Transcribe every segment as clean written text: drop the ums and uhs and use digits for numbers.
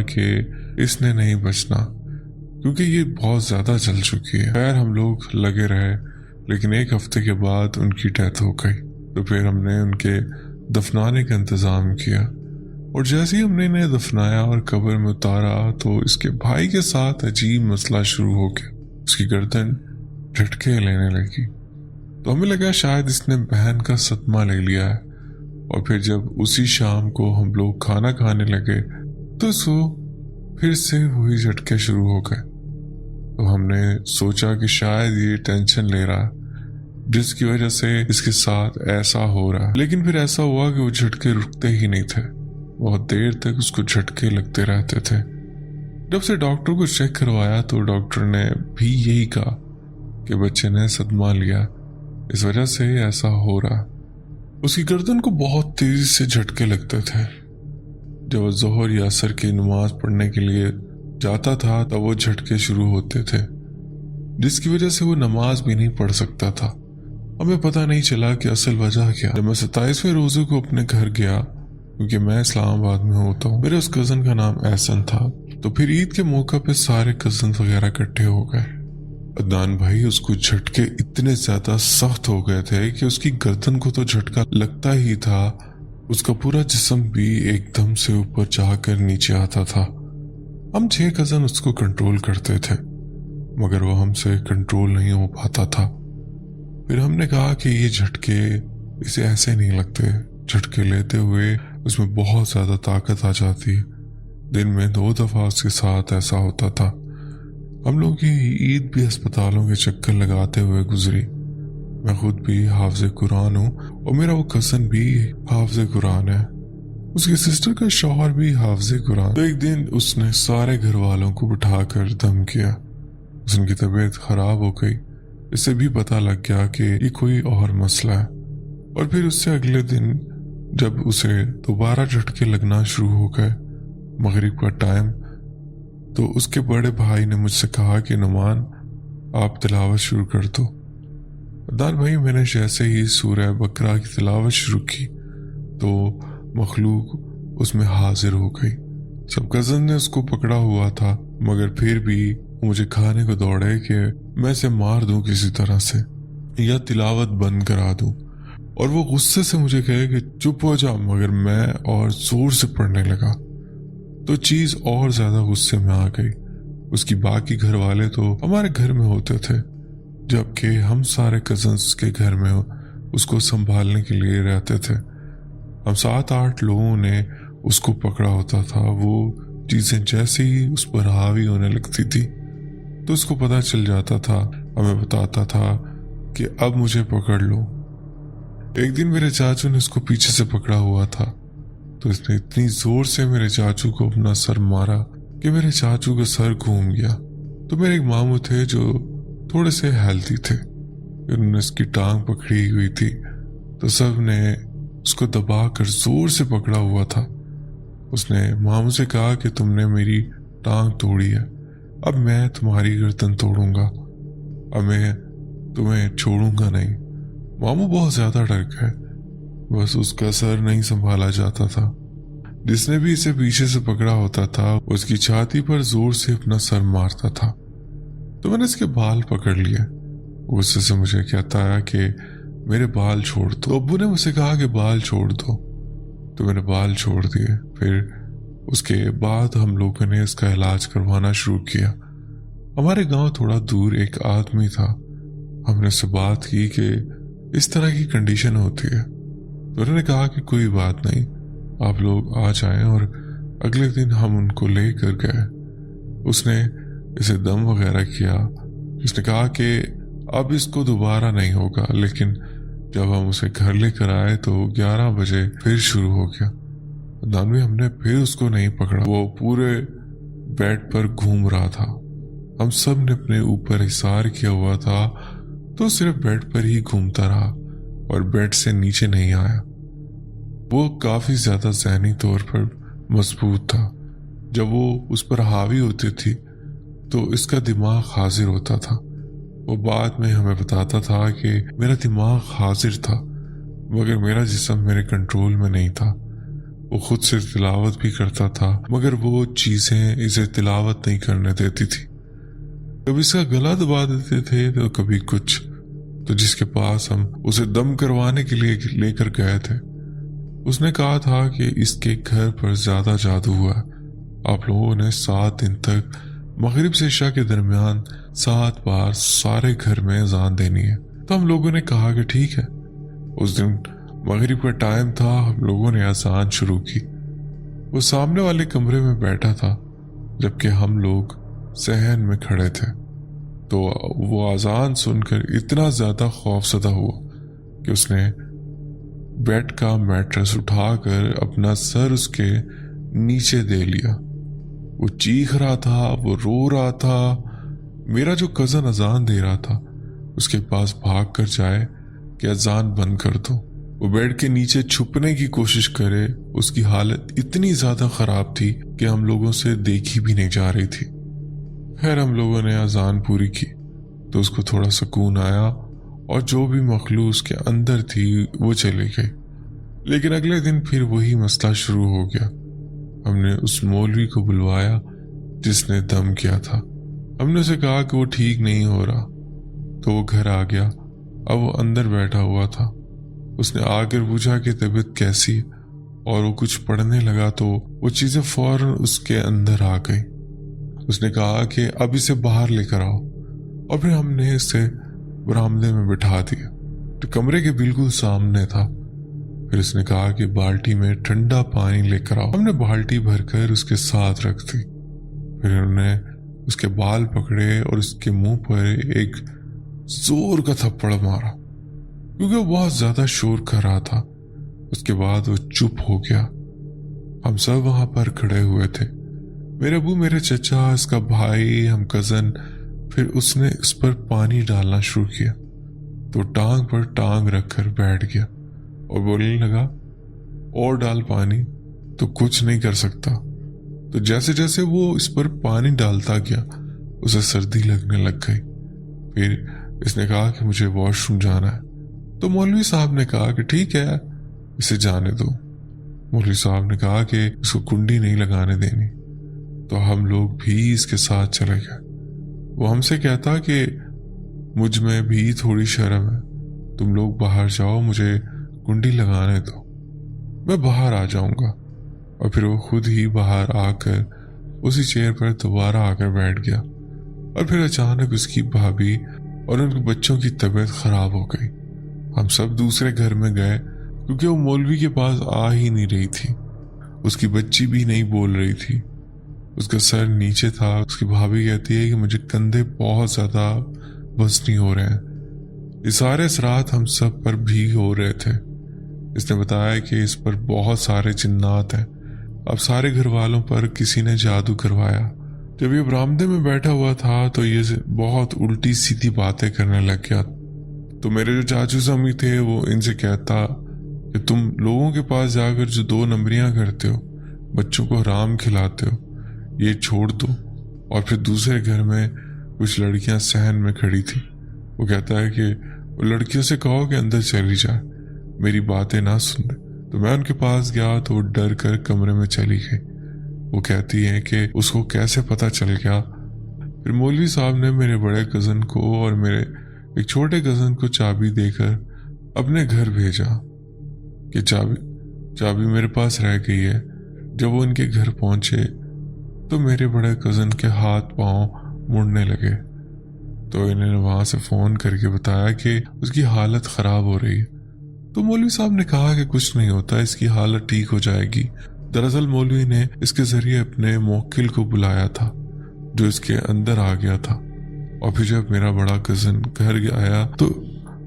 تھا کہ اس نے نہیں بچنا کیونکہ یہ بہت زیادہ چل چکی ہے۔ خیر ہم لوگ لگے رہے، لیکن ایک ہفتے کے بعد ان کی ڈیتھ ہو گئی۔ تو پھر ہم نے ان کے دفنانے کا انتظام کیا، اور جیسے ہی ہم نے انہیں دفنایا اور قبر میں اتارا تو اس کے بھائی کے ساتھ عجیب مسئلہ شروع ہو گیا۔ اس کی گردن جھٹکے لینے لگی، تو ہمیں لگا شاید اس نے بہن کا صدمہ لے لیا ہے۔ اور پھر جب اسی شام کو ہم لوگ کھانا کھانے لگے تو اس کو پھر سے وہی جھٹکے شروع ہو گئے۔ تو ہم نے سوچا کہ شاید یہ ٹینشن لے رہا ہے جس کی وجہ سے اس کے ساتھ ایسا ہو رہا ہے، لیکن پھر ایسا ہوا کہ وہ جھٹکے رکتے ہی نہیں تھے، بہت دیر تک اس کو جھٹکے لگتے رہتے تھے۔ جب سے ڈاکٹر کو چیک کروایا تو ڈاکٹر نے بھی یہی کہا کہ بچے نے صدمہ لیا، اس وجہ سے ایسا ہو رہا۔ اس کی گردن کو بہت تیزی سے جھٹکے لگتے تھے۔ جب وہ ظہر یا عصر کی نماز پڑھنے کے لیے جاتا تھا تب وہ جھٹکے شروع ہوتے تھے، جس کی وجہ سے وہ نماز بھی نہیں پڑھ سکتا تھا۔ ہمیں پتہ نہیں چلا کہ اصل وجہ کیا۔ جب میں 27ویں روزے کو اپنے گھر گیا، کیونکہ میں اسلام آباد میں ہوتا ہوں، میرے اس کزن کا نام احسن تھا، تو پھر عید کے موقع پہ سارے کزن وغیرہ اکٹھے ہو گئے۔ عدنان بھائی اس کو جھٹکے اتنے زیادہ سخت ہو گئے تھے کہ اس کی گردن کو تو جھٹکا لگتا ہی تھا، اس کا پورا جسم بھی ایک دم سے اوپر جا کر نیچے آتا تھا۔ ہم 6 کزن اس کو کنٹرول کرتے تھے، مگر وہ ہم سے کنٹرول نہیں ہو پاتا تھا۔ پھر ہم نے کہا کہ یہ جھٹکے اسے ایسے نہیں لگتے، جھٹکے لیتے ہوئے اس میں بہت زیادہ طاقت آ جاتی ہے۔ دن میں 2 دفعہ اس کے ساتھ ایسا ہوتا تھا۔ ہم لوگ کی عید بھی ہسپتالوں کے چکر لگاتے ہوئے گزری۔ میں خود بھی حافظ قرآن ہوں اور میرا وہ کزن بھی حافظ قرآن ہے، اس کی سسٹر کا شوہر بھی حافظ قرآن۔ تو ایک دن اس نے سارے گھر والوں کو بٹھا کر دم کیا، اس کی طبیعت خراب ہو گئی۔ اس سے بھی پتہ لگ گیا کہ یہ کوئی اور مسئلہ ہے۔ اور پھر اس سے اگلے دن جب اسے دوبارہ جھٹکے لگنا شروع ہو گئے مغرب کا ٹائم، تو اس کے بڑے بھائی نے مجھ سے کہا کہ نعمان آپ تلاوت شروع کر دو۔ عدنان بھائی میں نے جیسے ہی سورہ بقرہ کی تلاوت شروع کی تو مخلوق اس میں حاضر ہو گئی۔ سب کزن نے اس کو پکڑا ہوا تھا، مگر پھر بھی مجھے کھانے کو دوڑے کہ میں اسے مار دوں کسی طرح سے یا تلاوت بند کرا دوں، اور وہ غصے سے مجھے کہے کہ چپ ہو جا، مگر میں اور زور سے پڑھنے لگا تو چیز اور زیادہ غصے میں آ گئی۔ اس کی باقی گھر والے تو ہمارے گھر میں ہوتے تھے، جبکہ ہم سارے کزنز کے گھر میں اس کو سنبھالنے کے لیے رہتے تھے۔ ہم 7-8 لوگوں نے اس کو پکڑا ہوتا تھا۔ وہ چیزیں جیسے ہی اس پر حاوی ہونے لگتی تھی تو اس کو پتہ چل جاتا تھا، ہمیں بتاتا تھا کہ اب مجھے پکڑ لو۔ ایک دن میرے چاچو نے اس کو پیچھے سے پکڑا ہوا تھا تو اس نے اتنی زور سے میرے چاچو کو اپنا سر مارا کہ میرے چاچو کا سر گھوم گیا۔ تو میرے ایک ماموں تھے جو تھوڑے سے ہیلتھی تھے، انہوں نے اس کی ٹانگ پکڑی ہوئی تھی تو سب نے اس کو دبا کر زور سے پکڑا ہوا تھا۔ اس نے ماموں سے کہا کہ تم نے میری ٹانگ توڑی ہے، اب میں تمہاری گردن توڑوں گا، اب میں تمہیں چھوڑوں گا نہیں۔ ماموں بہت زیادہ ڈر گئے، بس اس کا سر نہیں سنبھالا جاتا تھا۔ جس نے بھی اسے پیچھے سے پکڑا ہوتا تھا اس کی چھاتی پر زور سے اپنا سر مارتا تھا۔ تو میں نے اس کے بال پکڑ لیے، غصے سے مجھے کہتا ہے کہ میرے بال چھوڑ دو۔ ابو نے مجھ سے کہا کہ بال چھوڑ دو، تو میں نے بال چھوڑ دیے۔ پھر اس کے بعد ہم لوگوں نے اس کا علاج کروانا شروع کیا۔ ہمارے گاؤں تھوڑا دور ایک آدمی تھا، ہم نے اس سے بات کی کہ اس طرح کی کنڈیشن ہوتی ہے، تو انہوں نے کہا کہ کوئی بات نہیں، آپ لوگ آ جائیں، اور اگلے دن ہم ان کو لے کر گئے۔ اس نے اسے دم وغیرہ کیا، اس نے کہا کہ اب اس کو دوبارہ نہیں ہوگا، لیکن جب ہم اسے گھر لے کر آئے تو 11 بجے پھر شروع ہو گیا۔ دانوی ہم نے پھر اس کو نہیں پکڑا، وہ پورے بیڈ پر گھوم رہا تھا۔ ہم سب نے اپنے اوپر حصار کیا ہوا تھا تو صرف بیڈ پر ہی گھومتا رہا اور بیڈ سے نیچے نہیں آیا۔ وہ کافی زیادہ ذہنی طور پر مضبوط تھا۔ جب وہ اس پر حاوی ہوتی تھی تو اس کا دماغ حاضر ہوتا تھا۔ وہ بعد میں ہمیں بتاتا تھا کہ میرا دماغ حاضر تھا مگر میرا جسم میرے کنٹرول میں نہیں تھا۔ वो खुद से तिलावत भी करता था, मगर वो चीज़ें इसे तिलावत नहीं करने देती थी। कभी इसका गला दबा देते थे तो कभी कुछ। तो जिसके पास हम उसे दम करवाने के लिए लेकर गए थे, उसने कहा था कि इसके घर पर ज्यादा जादू हुआ। आप लोगों ने 7 दिन तक मगरिब से इशा के दरमियान 7 बार सारे घर में अजान देनी है। तो हम लोगों ने कहा कि ठीक है। उस दिन मगरिब का टाइम था, हम लोगों ने अजान शुरू की। वो सामने वाले कमरे में बैठा था जबकि हम लोग सहन में खड़े थे। तो वो अजान सुनकर इतना ज्यादा खौफजदा हुआ कि उसने बेड का मैट्रेस उठाकर अपना सर उसके नीचे दे लिया। वो चीख रहा था, वो रो रहा था। मेरा जो कजन अजान दे रहा था उसके पास भाग कर जाए कि अजान बंद कर दो। वो बेड के नीचे छुपने की कोशिश करे। उसकी हालत इतनी ज्यादा खराब थी कि हम लोगों से देखी भी नहीं जा रही थी। खैर हम लोगों ने अजान पूरी की तो उसको थोड़ा सुकून आया और जो भी मखलूक उसके अंदर थी वो चली गई। लेकिन अगले दिन फिर वही मसला शुरू हो गया। हमने उस मौलवी को बुलवाया जिसने दम किया था। हमने उसे कहा कि वो ठीक नहीं हो रहा, तो वो घर आ गया। अब वो अंदर बैठा हुआ था। उसने आकर पूछा कि तबीयत कैसी है और वो कुछ पढ़ने लगा तो वो चीजें फौरन उसके अंदर आ गई। उसने कहा कि अब इसे बाहर लेकर आओ और फिर हमने इसे बरामदे में बिठा दिया तो कमरे के बिल्कुल सामने था। फिर उसने कहा कि बाल्टी में ठंडा पानी लेकर आओ। हमने बाल्टी भरकर उसके साथ रख दी। फिर उन्होंने उसके बाल पकड़े और उसके मुंह पर एक जोर का थप्पड़ मारा क्योंकि वो बहुत ज्यादा शोर कर रहा था। उसके बाद वो चुप हो गया। हम सब वहां पर खड़े हुए थे, मेरे अबू, मेरे चचा, इसका भाई, हम कजन। फिर उसने उस पर पानी डालना शुरू किया तो टांग पर टांग रखकर बैठ गया और बोलने लगा और डाल पानी। तो कुछ नहीं कर सकता। तो जैसे जैसे वो इस पर पानी डालता गया उसे सर्दी लगने लग गई। फिर इसने कहा कि मुझे वॉशरूम जाना है। तो मौलवी साहब ने कहा कि ठीक है, इसे जाने दो। मौलवी साहब ने कहा कि इसको कुंडी नहीं लगाने देनी। तो हम लोग भी इसके साथ चले गए। वो हमसे कहता कि मुझ में भी थोड़ी शर्म है, तुम लोग बाहर जाओ, मुझे कुंडी लगाने दो, मैं बाहर आ जाऊंगा। और फिर वो खुद ही बाहर आकर उसी चेयर पर दोबारा आकर बैठ गया। और फिर अचानक उसकी भाभी और उनके बच्चों की तबीयत खराब हो गई। हम सब दूसरे घर में गए क्योंकि वो मौलवी के पास आ ही नहीं रही थी। उसकी बच्ची भी नहीं बोल रही थी, उसका सर नीचे था। उसकी भाभी कहती है कि मुझे कंधे बहुत ज्यादा वजनी हो रहे हैं। ये सारे असरात हम सब पर भी हो रहे थे। इसने बताया कि इस पर बहुत सारे जिन्नात हैं। अब सारे घर वालों पर किसी ने जादू करवाया। जब ये बरामदे में बैठा हुआ था तो ये बहुत उल्टी सीधी बातें करने लग गया। तो मेरे जो चाचू सामी थे वो इनसे कहता कि तुम लोगों के पास जाकर जो 2 नंबरियां करते हो, बच्चों को हराम खिलाते हो, ये छोड़ दो। और फिर दूसरे घर में कुछ लड़कियां सहन में खड़ी थी। वो कहता है कि वो लड़कियों से कहो कि अंदर चली जाए, मेरी बातें ना सुन। तो मैं उनके पास गया तो वो डर कर कमरे में चली गई। वो कहती है कि उसको कैसे पता चल गया। फिर मौलवी साहब ने मेरे बड़े कजन को और मेरे एक छोटे कजन को चाबी देकर अपने घर भेजा कि चाबी मेरे पास रह गई है। जब वो उनके घर पहुंचे तो मेरे बड़े कजन के हाथ पांव मुड़ने लगे। तो इन्होंने वहां से फोन करके बताया कि उसकी हालत खराब हो रही है। तो मौलवी साहब ने कहा कि कुछ नहीं होता, इसकी हालत ठीक हो जाएगी। दरअसल मौलवी ने इसके जरिए अपने मोक्किल को बुलाया था जो इसके अंदर आ गया था। और फिर जब मेरा बड़ा कजन घर आया तो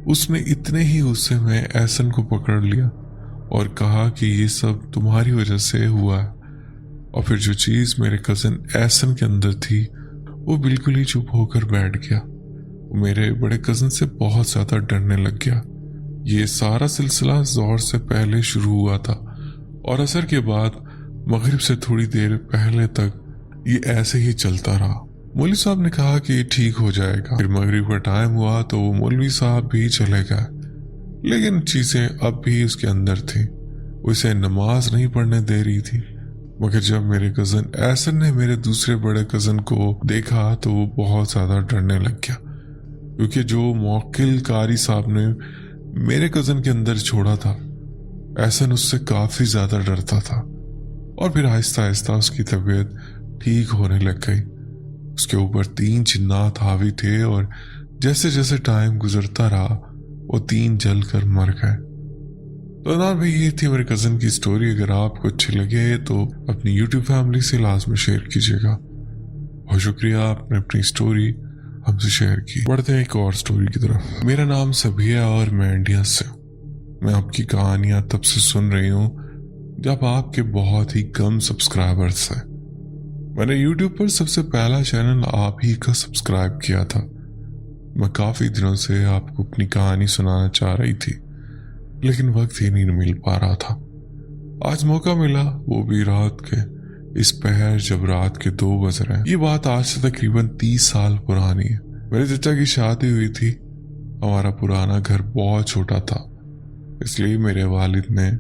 उसने इतने ही गुस्से में एहसन को पकड़ लिया और कहा कि ये सब तुम्हारी वजह से हुआ है। और फिर जो चीज मेरे कजन एहसन के अंदर थी वो बिल्कुल ही चुप होकर बैठ गया। वो मेरे बड़े कजन से बहुत ज्यादा डरने लग गया। ये सारा सिलसिला ज़ोहर से पहले शुरू हुआ था और असर के बाद मगरिब से थोड़ी देर पहले तक ये ऐसे ही चलता रहा। मौलवी साहब ने कहा कि ये ठीक हो जाएगा। फिर मगरिब का टाइम हुआ तो वो मौलवी साहब भी चले गए, लेकिन चीजें अब भी उसके अंदर थी। उसे नमाज नहीं पढ़ने दे रही थी। मगर जब मेरे कज़न एहसन ने मेरे दूसरे बड़े कज़न को देखा तो वो बहुत ज़्यादा डरने लग गया, क्योंकि जो मौक्किल कारी साहब ने मेरे कज़न के अंदर छोड़ा था, एहसन उससे काफ़ी ज़्यादा डरता था। और फिर आहिस्ता आहिस्ता उसकी तबीयत ठीक होने लग गई। उसके ऊपर 3 जिन्नात हावी थे और जैसे जैसे टाइम गुजरता रहा वो 3 जल कर मर गए। तो ना भाई, ये थी मेरे कज़न की स्टोरी। अगर आपको अच्छी लगे तो अपनी यूट्यूब फैमिली से लाजमी शेयर कीजिएगा। बहुत शुक्रिया, आपने अपनी स्टोरी हमसे शेयर की। बढ़ते हैं एक और स्टोरी की तरफ। मेरा नाम सबिया और मैं इंडिया से हूँ। मैं आपकी कहानियां तब से सुन रही हूँ जब आपके बहुत ही कम सब्सक्राइबर्स हैं। मैंने यूट्यूब पर सबसे पहला चैनल आप ही का सब्सक्राइब किया था। मैं काफ़ी दिनों से आपको अपनी कहानी सुनाना चाह रही थी, लेकिन वक्त ही नहीं मिल पा रहा था। आज मौका मिला, वो भी रात के इस पहर जब रात के 2 बज रहे हैं। ये बात आज से तकरीबन 30 साल पुरानी है। मेरे चाचा की शादी हुई थी। हमारा पुराना घर बहुत छोटा था, इसलिए मेरे वालिद ने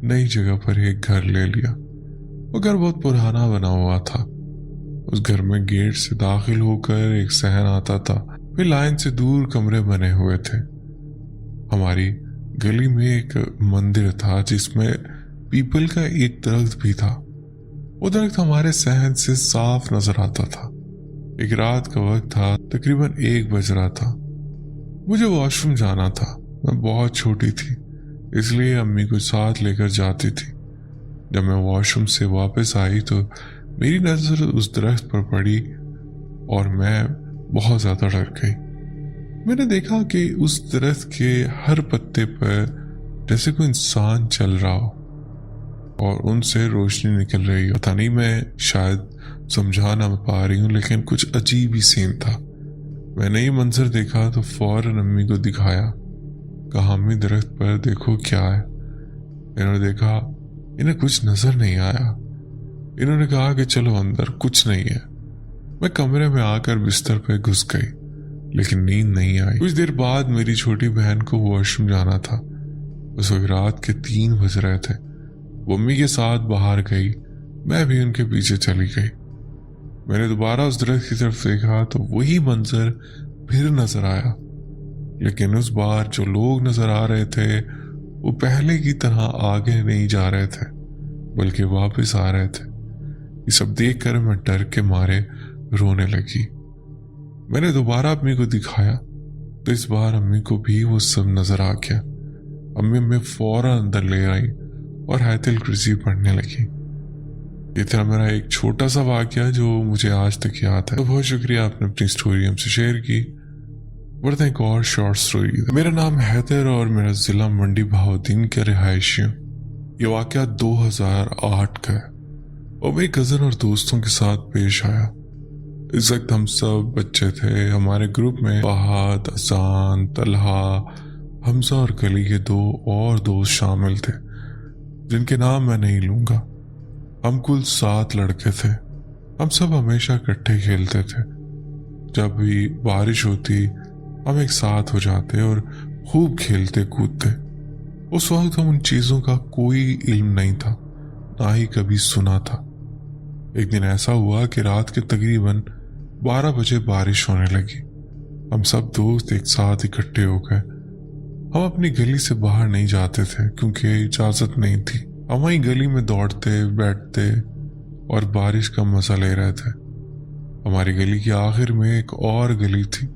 नई जगह पर एक घर ले लिया। वो घर बहुत पुराना बना हुआ था। उस घर में गेट से दाखिल होकर एक सहन आता था, फिर लाइन से दूर कमरे बने हुए थे। हमारी गली में एक मंदिर था जिसमें पीपल का एक दरख्त भी था। वो दरख्त हमारे सहन से साफ नजर आता था। एक रात का वक्त था, तकरीबन 1 बज रहा था। मुझे वॉशरूम जाना था। मैं बहुत छोटी थी, इसलिए अम्मी को साथ लेकर जाती थी। जब मैं वॉशरूम से वापस आई तो मेरी नजर उस दरख्त पर पड़ी और मैं बहुत ज्यादा डर गई। मैंने देखा कि उस दरख्त के हर पत्ते पर जैसे कोई इंसान चल रहा हो और उनसे रोशनी निकल रही हो। पता नहीं, मैं शायद समझा ना पा रही हूँ, लेकिन कुछ अजीब ही सीन था। मैंने ये मंजर देखा तो फौरन अम्मी को दिखाया, कहा अम्मी दरख्त पर देखो क्या है। इन्होंने देखा, इन्हें कुछ नजर नहीं आया। इन्होंने कहा कि चलो अंदर, कुछ नहीं है। मैं कमरे में आकर बिस्तर पे घुस गई, लेकिन नींद नहीं आई। कुछ देर बाद मेरी छोटी बहन को वॉशरूम जाना था। उस वक्त रात के 3 बज रहे थे। वो अम्मी के साथ बाहर गई, मैं भी उनके पीछे चली गई। मैंने दोबारा उस दरख्त की तरफ देखा तो वही मंजर फिर नजर आया, लेकिन उस बार जो लोग नजर आ रहे थे वो पहले की तरह आगे नहीं जा रहे थे, बल्कि वापस आ रहे थे। ये सब देखकर मैं डर के मारे रोने लगी। मैंने दोबारा अम्मी को दिखाया तो इस बार अम्मी को भी वो सब नजर आ गया। अम्मी में फौरन अंदर ले आई और आयतुल कुर्सी पढ़ने लगी। ये था मेरा एक छोटा सा वाकया जो मुझे आज तक याद है। तो बहुत शुक्रिया, आपने अपनी स्टोरी हमसे शेयर की। बढ़ते एक और शॉर्ट स्टोरी। मेरा नाम हैदर और मेरा जिला मंडी बहाउद्दीन का रिहायशी हूँ। ये वाकया 2008 का है और मेरी कज़न और दोस्तों के साथ पेश आया। इस वक्त हम सब बच्चे थे। हमारे ग्रुप में फहद, असान, तलहा, हमजा और गली के 2 और दोस्त शामिल थे, जिनके नाम मैं नहीं लूंगा। हम कुल 7 लड़के थे। हम सब हमेशा इकट्ठे खेलते थे। जब भी बारिश होती हम एक साथ हो जाते और खूब खेलते कूदते। उस वक्त हम उन चीज़ों का कोई इल्म नहीं था, ना ही कभी सुना था। एक दिन ऐसा हुआ कि रात के तकरीबन 12 बजे बारिश होने लगी। हम सब दोस्त एक साथ इकट्ठे हो गए। हम अपनी गली से बाहर नहीं जाते थे क्योंकि इजाज़त नहीं थी। हम वहीं गली में दौड़ते, बैठते और बारिश का मजा ले रहे थे। हमारी गली के आखिर में एक और गली थी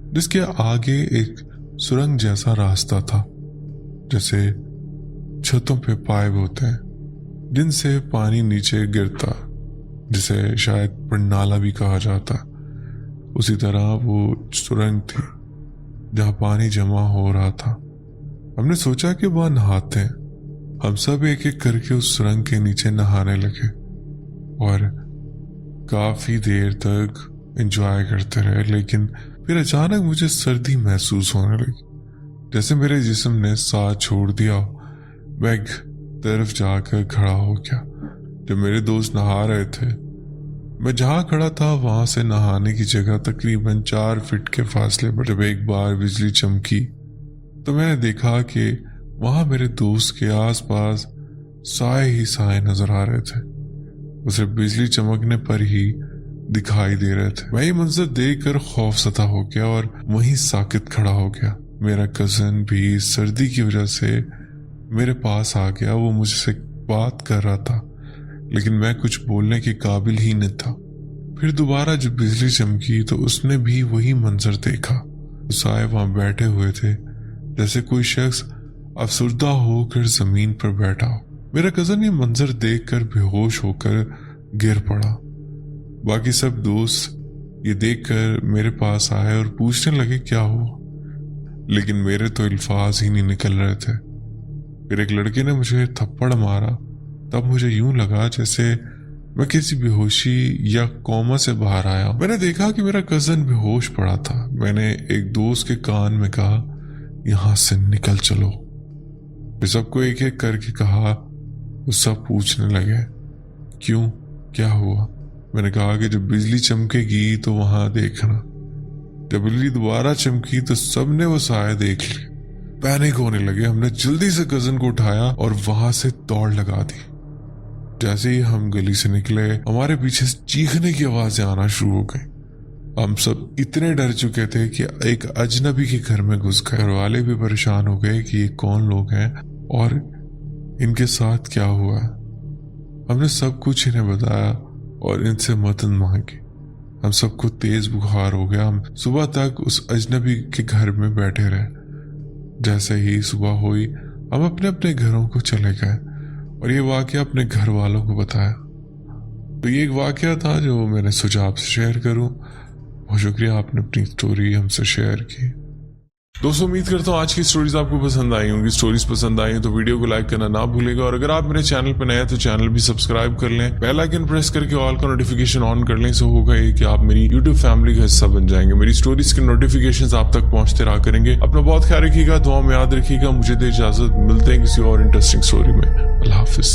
जिसके आगे एक सुरंग जैसा रास्ता था, जैसे छतों पे पाइप होते हैं जिनसे पानी नीचे गिरता, जिसे शायद परनाला भी कहा जाता। उसी तरह वो सुरंग थी जहाँ पानी जमा हो रहा था। हमने सोचा कि वहाँ नहाते हैं। हम सब एक एक करके उस सुरंग के नीचे नहाने लगे और काफी देर तक एंजॉय करते रहे। लेकिन फिर अचानक मुझे सर्दी महसूस होने लगी, जैसे मेरे जिस्म ने साथ छोड़ दिया। मैं एक तरफ जाकर खड़ा हो गया। जब मेरे दोस्त नहा रहे थे, मैं जहाँ खड़ा था वहां से नहाने की जगह तकरीबन 4 फीट के फासले पर जब एक बार बिजली चमकी तो मैंने देखा कि वहां मेरे दोस्त के आसपास साए ही साए नजर आ रहे थे, वो सिर्फ बिजली चमकने पर ही दिखाई दे रहे थे। मैं ये मंजर देखकर खौफसदा हो गया और वहीं साकित खड़ा हो गया। मेरा कजन भी सर्दी की वजह से मेरे पास आ गया। वो मुझसे बात कर रहा था, लेकिन मैं कुछ बोलने के काबिल ही नहीं था। फिर दोबारा जब बिजली चमकी तो उसने भी वही मंजर देखा। साए वहां बैठे हुए थे, जैसे कोई शख्स अफसुर्दा होकर जमीन पर बैठा हो। मेरा कजन ये मंजर देखकर बेहोश होकर गिर पड़ा। बाकी सब दोस्त ये देखकर मेरे पास आए और पूछने लगे क्या हुआ, लेकिन मेरे तो अल्फाज ही नहीं निकल रहे थे। फिर एक लड़के ने मुझे थप्पड़ मारा। तब मुझे यूं लगा जैसे मैं किसी बेहोशी या कोमा से बाहर आया। मैंने देखा कि मेरा कजन बेहोश पड़ा था। मैंने एक दोस्त के कान में कहा, यहां से निकल चलो। फिर सबको एक एक करके कहा। वो सब पूछने लगे क्यों, क्या हुआ। मैंने कहा कि जब बिजली चमकेगी तो वहां देखना। जब बिजली दोबारा चमकी तो सबने वो साया देख ली। पैनिक होने लगे। हमने जल्दी से कजन को उठाया और वहां से दौड़ लगा दी। जैसे ही हम गली से निकले, हमारे पीछे चीखने की आवाजें आना शुरू हो गई। हम सब इतने डर चुके थे कि एक अजनबी के घर में घुस गए। घर वाले भी परेशान हो गए कि ये कौन लोग हैं और इनके साथ क्या हुआ है। हमने सब कुछ इन्हें बताया और इनसे मदद मांगी। हम सबको तेज बुखार हो गया। हम सुबह तक उस अजनबी के घर में बैठे रहे। जैसे ही सुबह हुई, हम अपने अपने घरों को चले गए और ये वाकया अपने घर वालों को बताया। तो ये एक वाकया था जो मैंने सोचा आपसे शेयर करूं। बहुत शुक्रिया, आपने अपनी स्टोरी हमसे शेयर की। दोस्तों, उम्मीद करता हूँ आज की स्टोरीज आपको पसंद आई होंगी। स्टोरीज पसंद आई तो वीडियो को लाइक करना ना भूलेगा, और अगर आप मेरे चैनल पर नए हैं तो चैनल भी सब्सक्राइब कर लें। बेल आइकन प्रेस करके ऑल का नोटिफिकेशन ऑन कर लें। इससे होगा ये कि आप मेरी यूट्यूब फैमिली का हिस्सा बन जाएंगे। मेरी स्टोरीज के नोटिफिकेशंस आप तक पहुंचते रहा करेंगे। अपना बहुत ख्याल रखिएगा, दुआ में याद रखिएगा। मुझे दे इजाजत, मिलते हैं किसी और इंटरेस्टिंग स्टोरी में। अल्लाह हाफिज।